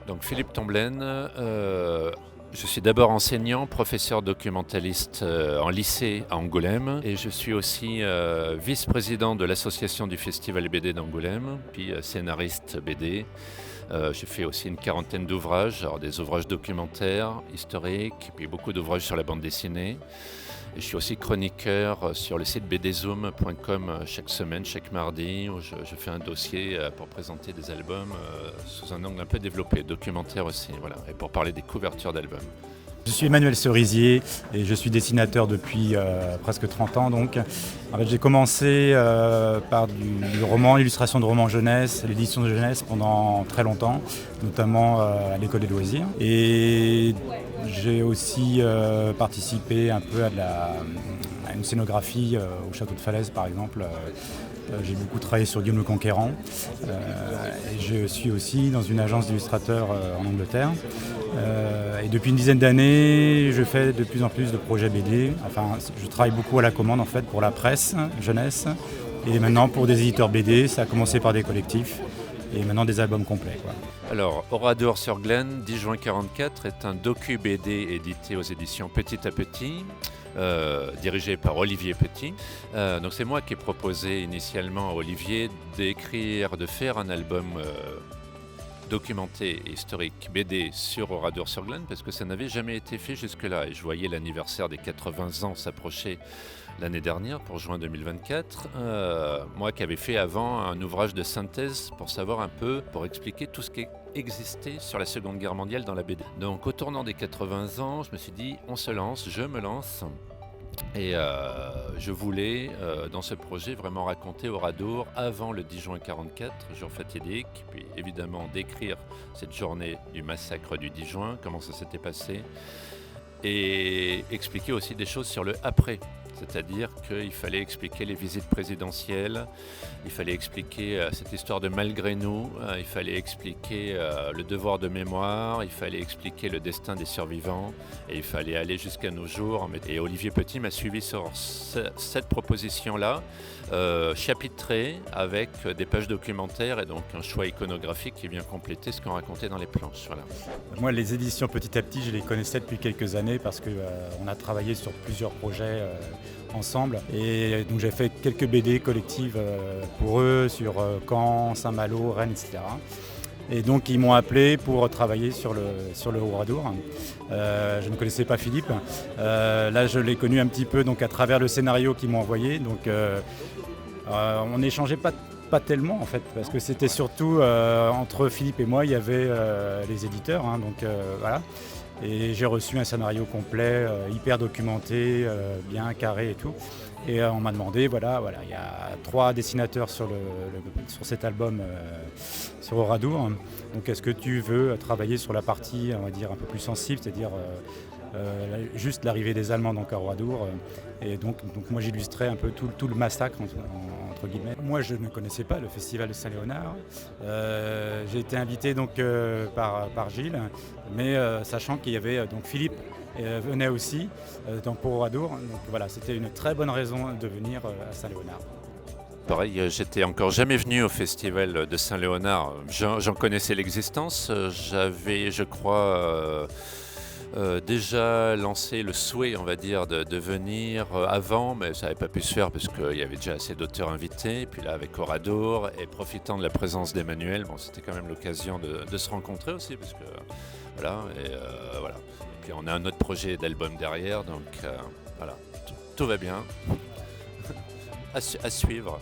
Donc Philippe Tomblaine, je suis d'abord enseignant, professeur documentaliste en lycée à Angoulême et je suis aussi vice-président de l'association du Festival BD d'Angoulême, puis scénariste BD. J'ai fait aussi une quarantaine d'ouvrages, alors des ouvrages documentaires, historiques, puis beaucoup d'ouvrages sur la bande dessinée. Et je suis aussi chroniqueur sur le site bdzoom.com chaque semaine, chaque mardi, où je fais un dossier pour présenter des albums sous un angle un peu développé, documentaire aussi, voilà, et pour parler des couvertures d'albums. Je suis Emmanuel Cerisier et je suis dessinateur depuis presque 30 ans. Donc. En fait, j'ai commencé par du roman, l'illustration de romans jeunesse, l'édition de jeunesse pendant très longtemps, notamment à l'école des loisirs. Et j'ai aussi participé un peu à une scénographie au château de Falaise par exemple. J'ai beaucoup travaillé sur Guillaume le Conquérant. Et je suis aussi dans une agence d'illustrateurs en Angleterre. Et depuis une dizaine d'années, je fais de plus en plus de projets BD. Enfin, je travaille beaucoup à la commande en fait pour la presse jeunesse et maintenant pour des éditeurs BD. Ça a commencé par des collectifs et maintenant des albums complets, quoi. Alors, Oradour-sur-Glane, 10 juin 44, est un docu-BD édité aux éditions Petit à Petit, dirigé par Olivier Petit. Donc c'est moi qui ai proposé initialement à Olivier de faire un album documenté et historique BD sur Oradour-sur-Glane parce que ça n'avait jamais été fait jusque-là. Et je voyais l'anniversaire des 80 ans s'approcher l'année dernière, pour juin 2024. Moi qui avais fait avant un ouvrage de synthèse pour savoir un peu, pour expliquer tout ce qui existait sur la Seconde Guerre mondiale dans la BD. Donc au tournant des 80 ans, je me suis dit, on se lance, je me lance. Et je voulais, dans ce projet, vraiment raconter Oradour avant le 10 juin 44, jour fatidique, puis évidemment décrire cette journée du massacre du 10 juin, comment ça s'était passé, et expliquer aussi des choses sur le après. C'est-à-dire qu'il fallait expliquer les visites présidentielles, il fallait expliquer cette histoire de malgré nous, il fallait expliquer le devoir de mémoire, il fallait expliquer le destin des survivants et il fallait aller jusqu'à nos jours. Et Olivier Petit m'a suivi sur cette proposition-là, chapitrée avec des pages documentaires et donc un choix iconographique qui vient compléter ce qu'on racontait dans les planches. Voilà. Moi, les éditions Petit à Petit, je les connaissais depuis quelques années parce qu'on a travaillé sur plusieurs projets ensemble. Et donc j'ai fait quelques BD collectives pour eux sur Caen, Saint-Malo, Rennes, etc. Et donc ils m'ont appelé pour travailler sur le Oradour. Je ne connaissais pas Philippe. Là, je l'ai connu un petit peu donc, à travers le scénario qu'ils m'ont envoyé. Donc on n'échangeait pas tellement en fait, parce que c'était surtout entre Philippe et moi, il y avait les éditeurs. Donc voilà. Et j'ai reçu un scénario complet, hyper documenté, bien carré et tout. Et on m'a demandé, voilà, il y a 3 dessinateurs sur cet album sur Oradour. Donc est-ce que tu veux travailler sur la partie, on va dire, un peu plus sensible, c'est-à-dire juste l'arrivée des Allemands dans Oradour. Et donc moi j'illustrais un peu tout le massacre entre guillemets. Moi je ne connaissais pas le festival de Saint-Léonard. J'ai été invité donc par Gilles, mais sachant qu'il y avait donc Philippe venait aussi pour Oradour. Donc voilà, c'était une très bonne raison de venir à Saint-Léonard. Pareil, j'étais encore jamais venu au festival de Saint-Léonard. J'en connaissais l'existence. J'avais, je crois, déjà lancé le souhait, on va dire, de venir avant, mais ça n'avait pas pu se faire parce qu'il y avait déjà assez d'auteurs invités. Et puis là, avec Oradour et profitant de la présence d'Emmanuel, c'était quand même l'occasion de se rencontrer aussi, parce que voilà. Et puis on a un autre projet d'album derrière, donc voilà, tout va bien. À suivre.